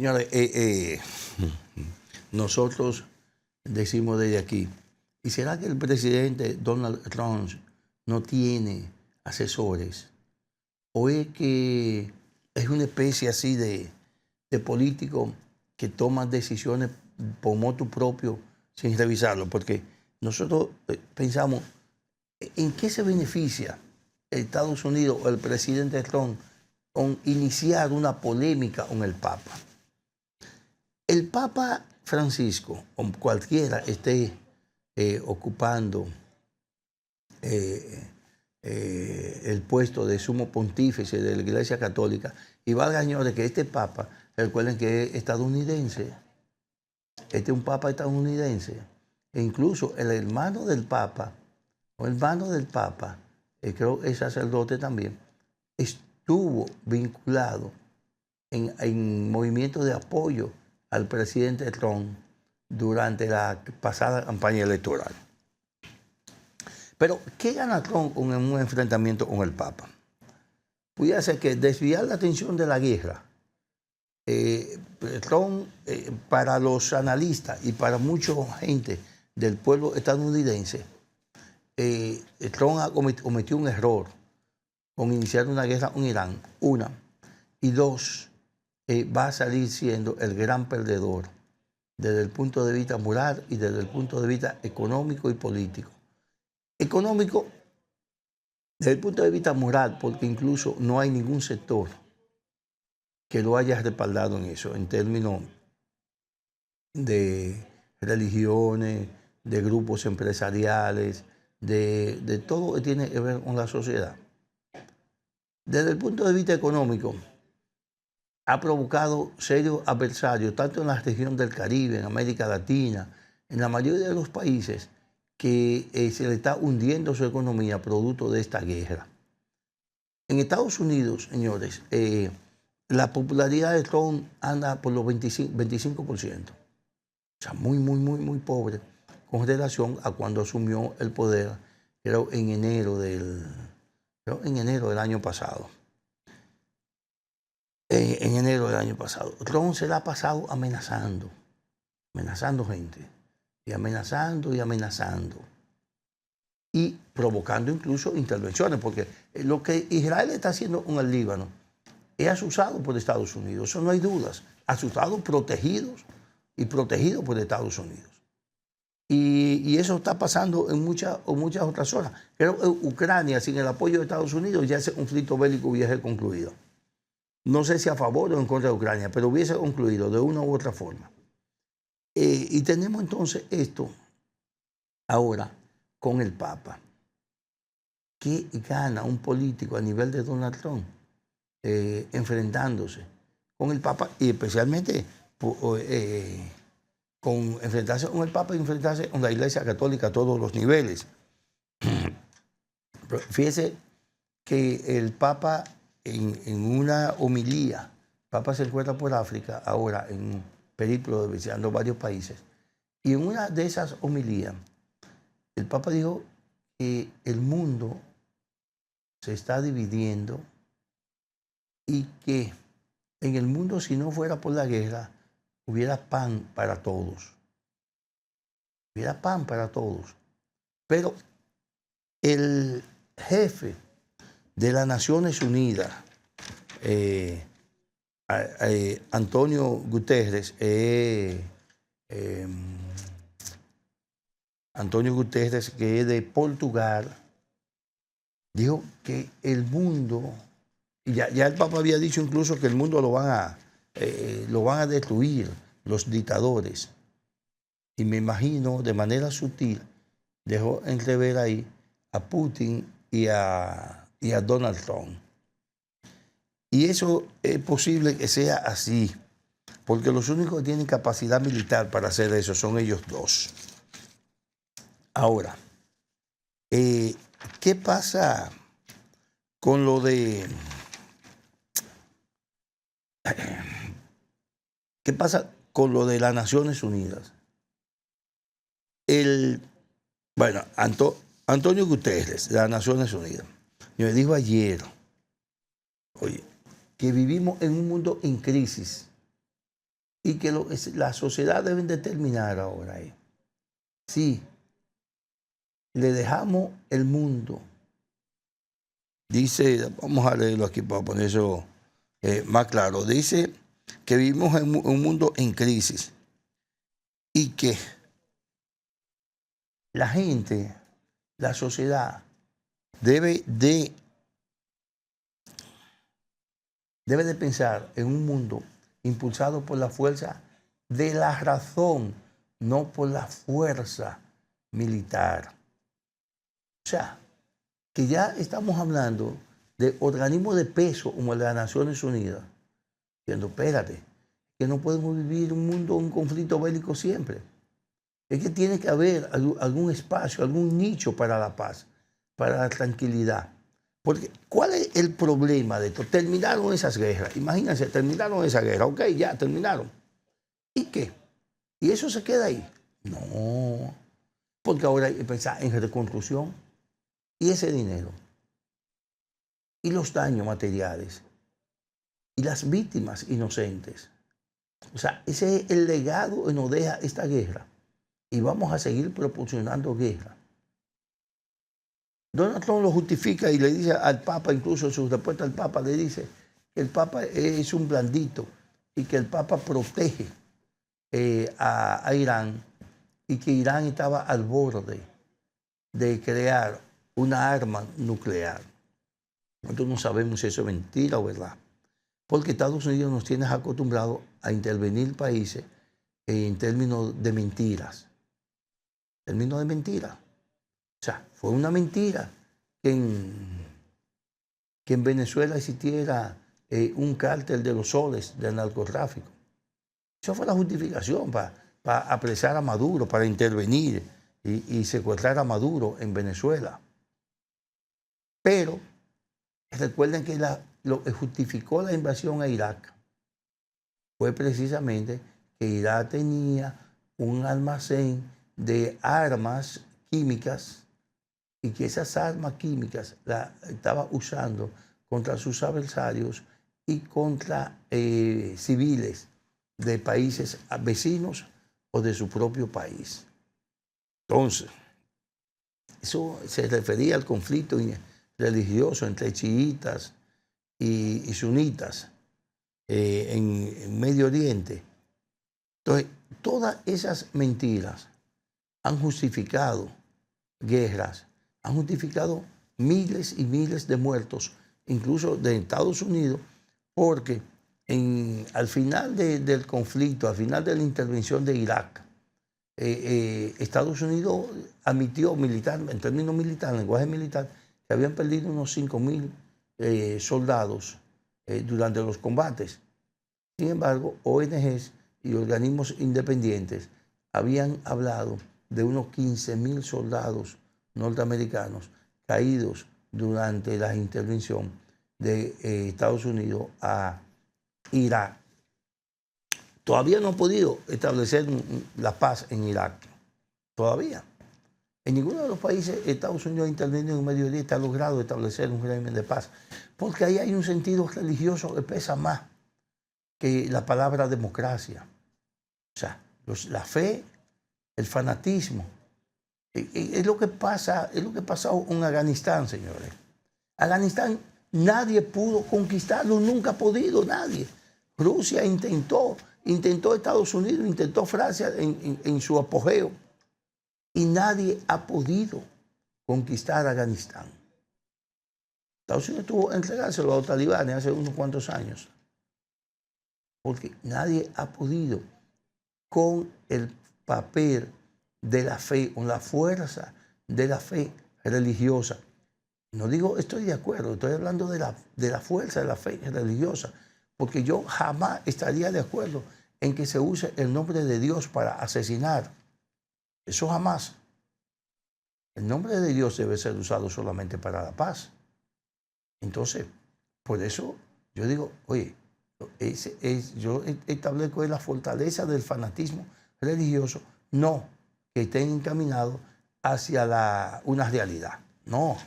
Señores, nosotros decimos desde aquí, ¿y será que el presidente Donald Trump no tiene asesores? ¿O es que es una especie así de político que toma decisiones por motu propio sin revisarlo? Porque nosotros pensamos, ¿en qué se beneficia Estados Unidos o el presidente Trump con iniciar una polémica con el Papa? El Papa Francisco, o cualquiera esté ocupando el puesto de sumo pontífice de la Iglesia Católica, y valga, señores, que este Papa, recuerden que es estadounidense, este es un Papa estadounidense, e incluso el hermano del Papa, creo que es sacerdote también, estuvo vinculado en movimientos de apoyo al presidente Trump durante la pasada campaña electoral. Pero, ¿qué gana Trump con un enfrentamiento con el Papa? Pudiera ser que desviar la atención de la guerra. Trump, para los analistas y para mucha gente del pueblo estadounidense, Trump cometió un error con iniciar una guerra con Irán, una, y dos, va a salir siendo el gran perdedor desde el punto de vista moral y desde el punto de vista económico y político. Económico, desde el punto de vista moral, porque incluso no hay ningún sector que lo haya respaldado en eso, en términos de religiones, de grupos empresariales, de todo que tiene que ver con la sociedad. Desde el punto de vista económico, ha provocado serios adversarios, tanto en la región del Caribe, en América Latina, en la mayoría de los países, que se le está hundiendo su economía producto de esta guerra. En Estados Unidos, señores, la popularidad de Trump anda por los 25%. O sea, muy pobre con relación a cuando asumió el poder, creo, en enero del año pasado. En enero del año pasado. Trump se la ha pasado amenazando gente, y amenazando, y provocando incluso intervenciones, porque lo que Israel está haciendo con el Líbano es asusado por Estados Unidos, eso no hay dudas, asustados, protegidos por Estados Unidos. Y eso está pasando en muchas otras zonas. Creo que Ucrania, sin el apoyo de Estados Unidos, ya ese conflicto bélico hubiese concluido. No sé si a favor o en contra de Ucrania, pero hubiese concluido de una u otra forma. Y tenemos entonces esto ahora con el Papa. ¿Qué gana un político a nivel de Donald Trump enfrentándose con el Papa? Y especialmente enfrentarse con el Papa y enfrentarse con la Iglesia Católica a todos los niveles. Fíjese que el Papa en una homilía, el Papa se encuentra por África ahora en un periplo visitando varios países, y en una de esas homilías el Papa dijo que el mundo se está dividiendo y que en el mundo, si no fuera por la guerra, hubiera pan para todos. Hubiera pan para todos. Pero el jefe de las Naciones Unidas, Antonio Guterres, que es de Portugal, dijo que el mundo, y ya el Papa había dicho incluso que el mundo lo van a destruir los dictadores. Y me imagino, de manera sutil, dejó entrever ahí a Putin y a Donald Trump. Y eso es posible que sea así, porque los únicos que tienen capacidad militar para hacer eso son ellos dos. Ahora, ¿qué pasa con lo de... ¿Qué pasa con lo de las Naciones Unidas? Antonio Guterres, de las Naciones Unidas, me dijo ayer, oye, que vivimos en un mundo en crisis, y que la sociedad debe determinar ahora es si le dejamos el mundo. Dice, vamos a leerlo aquí para poner eso más claro. Dice que vivimos en un mundo en crisis y que la gente, la sociedad, debe de pensar en un mundo impulsado por la fuerza de la razón, no por la fuerza militar. O sea, que ya estamos hablando de organismos de peso como el de las Naciones Unidas, diciendo, espérate, que no podemos vivir un mundo, un conflicto bélico siempre. Es que tiene que haber algún espacio, algún nicho para la paz, para la tranquilidad. Porque, ¿cuál es el problema de esto? Terminaron esas guerras. Imagínense, terminaron esa guerra. Ok, ya, terminaron. ¿Y qué? ¿Y eso se queda ahí? No. Porque ahora hay que pensar en reconstrucción. Y ese dinero, y los daños materiales, y las víctimas inocentes. O sea, ese es el legado que nos deja esta guerra. Y vamos a seguir proporcionando guerra. Donald Trump lo justifica y le dice al Papa, incluso en su respuesta al Papa, le dice que el Papa es un blandito y que el Papa protege a Irán y que Irán estaba al borde de crear una arma nuclear. Nosotros no sabemos si eso es mentira o verdad, porque Estados Unidos nos tiene acostumbrados a intervenir países en términos de mentiras. Términos de mentiras. O sea, fue una mentira que en Venezuela existiera un cártel de los soles del narcotráfico. Esa fue la justificación para apresar a Maduro, para intervenir y secuestrar a Maduro en Venezuela. Pero recuerden que lo que justificó la invasión a Irak fue precisamente que Irak tenía un almacén de armas químicas y que esas armas químicas las estaba usando contra sus adversarios y contra civiles de países vecinos o de su propio país. Entonces, eso se refería al conflicto religioso entre chiitas y sunitas en Medio Oriente. Entonces, todas esas mentiras han justificado guerras, han justificado miles y miles de muertos, incluso de Estados Unidos, porque al final del conflicto, al final de la intervención de Irak, Estados Unidos admitió militar, en términos militares, en lenguaje militar, que habían perdido unos 5.000 soldados durante los combates. Sin embargo, ONGs y organismos independientes habían hablado de unos 15.000 soldados norteamericanos caídos durante la intervención de Estados Unidos a Irak. Todavía no ha podido establecer la paz en Irak. Todavía. En ninguno de los países Estados Unidos intervenido en Medio Oriente ha logrado establecer un régimen de paz. Porque ahí hay un sentido religioso que pesa más que la palabra democracia. O sea, la fe, el fanatismo. Es lo que pasa, es lo que pasó en Afganistán, señores. Afganistán nadie pudo conquistarlo, nunca ha podido nadie. Rusia intentó Estados Unidos, intentó Francia en su apogeo y nadie ha podido conquistar Afganistán. Estados Unidos tuvo que entregárselo a los talibanes hace unos cuantos años porque nadie ha podido con el papel de la fe, con la fuerza de la fe religiosa. No digo estoy de acuerdo, estoy hablando de la fuerza de la fe religiosa, porque yo jamás estaría de acuerdo en que se use el nombre de Dios para asesinar. Eso jamás. El nombre de Dios debe ser usado solamente para la paz. Entonces, por eso yo digo, oye, yo establezco la fortaleza del fanatismo religioso, no que estén encaminados hacia una realidad. No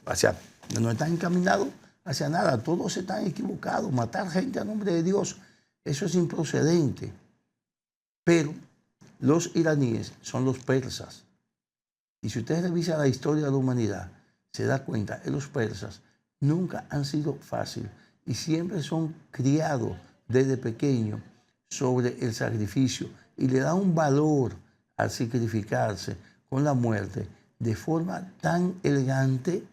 están encaminados hacia nada. Todos están equivocados. Matar gente a nombre de Dios, eso es improcedente. Pero los iraníes son los persas. Y si ustedes revisan la historia de la humanidad, se da cuenta que los persas nunca han sido fáciles y siempre son criados desde pequeños sobre el sacrificio y le dan un valor al sacrificarse con la muerte de forma tan elegante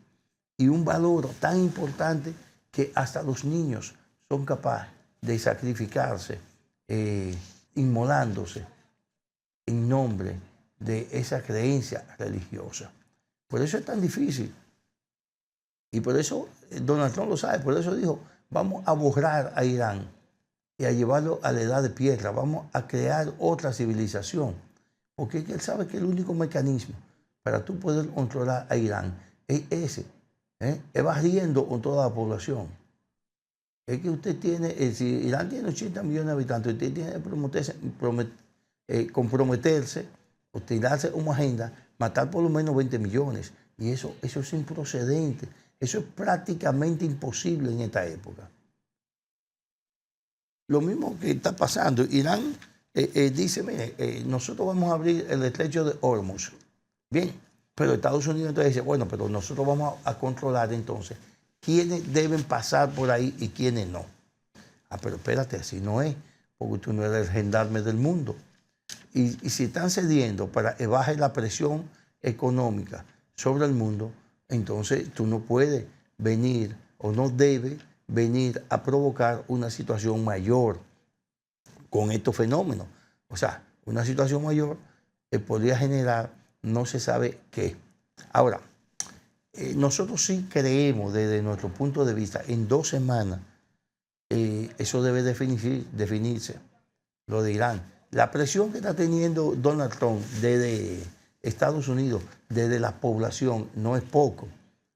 y un valor tan importante que hasta los niños son capaces de sacrificarse, inmolándose en nombre de esa creencia religiosa. Por eso es tan difícil. Y por eso Donald Trump lo sabe, por eso dijo, vamos a borrar a Irán y a llevarlo a la edad de piedra, vamos a crear otra civilización. Porque él sabe que el único mecanismo para tú poder controlar a Irán es ese, es barriendo con toda la población. Es que usted tiene, si Irán tiene 80 millones de habitantes, usted tiene que comprometerse, o tirarse una agenda, matar por lo menos 20 millones. Y eso es improcedente. Eso es prácticamente imposible en esta época. Lo mismo que está pasando. Irán dice, mire, nosotros vamos a abrir el estrecho de Hormuz. Bien, pero Estados Unidos entonces dice, bueno, pero nosotros vamos a controlar entonces quiénes deben pasar por ahí y quiénes no. Ah, pero espérate, así no es, porque tú no eres el gendarme del mundo. Y si están cediendo para que baje la presión económica sobre el mundo, entonces tú no puedes venir o no debes venir a provocar una situación mayor con estos fenómenos. O sea, una situación mayor podría generar no se sabe qué. Ahora, nosotros sí creemos desde nuestro punto de vista, en 2 semanas, eso debe definirse, lo de Irán. La presión que está teniendo Donald Trump desde Estados Unidos, desde la población, no es poco.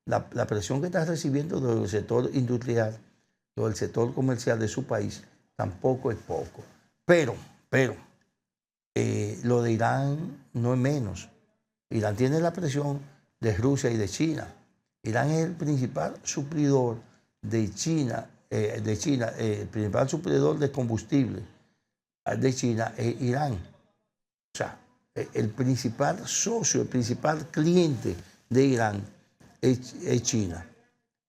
La presión que está recibiendo del sector industrial, del sector comercial de su país, tampoco es poco. Pero, lo de Irán no es menos. Irán tiene la presión de Rusia y de China. Irán es el principal suplidor de China, el principal suplidor de combustible de China es Irán. O sea, el principal socio, el principal cliente de Irán es China.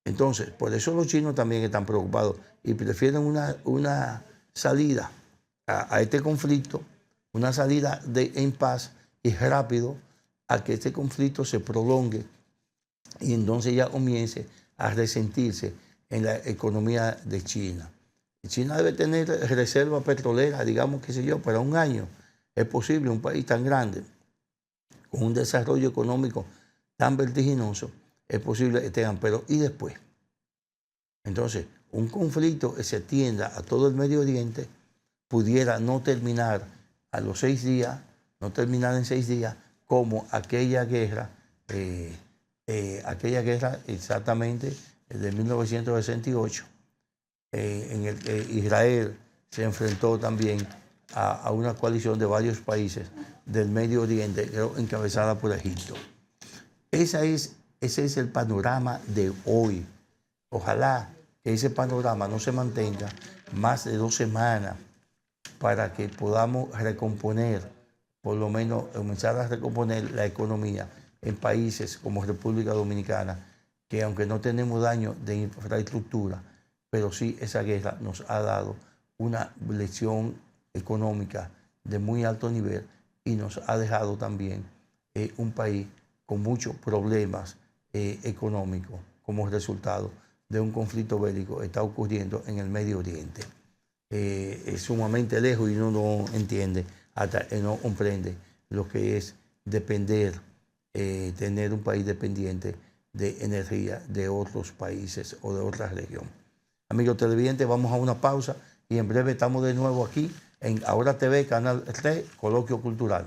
Entonces, por eso los chinos también están preocupados y prefieren una salida a este conflicto, una salida en paz y rápido, a que este conflicto se prolongue y entonces ya comience a resentirse en la economía de China. China debe tener reserva petrolera, digamos, qué sé yo, para 1 año. Es posible, un país tan grande, con un desarrollo económico tan vertiginoso, es posible que tengan, pero ¿y después? Entonces, un conflicto que se extienda a todo el Medio Oriente pudiera no terminar a los 6 días, no terminar en 6 días, como aquella guerra exactamente de 1968, en el que Israel se enfrentó también a una coalición de varios países del Medio Oriente, encabezada por Egipto. Ese es el panorama de hoy. Ojalá que ese panorama no se mantenga más de 2 semanas para que podamos recomponer, por lo menos comenzar a recomponer la economía en países como República Dominicana, que aunque no tenemos daño de infraestructura, pero sí esa guerra nos ha dado una lección económica de muy alto nivel y nos ha dejado también un país con muchos problemas económicos como resultado de un conflicto bélico que está ocurriendo en el Medio Oriente. Es sumamente lejos y uno no entiende, hasta no comprende lo que es depender, tener un país dependiente de energía de otros países o de otra región. Amigos televidentes, vamos a una pausa y en breve estamos de nuevo aquí en Ahora TV, Canal 3, Coloquio Cultural.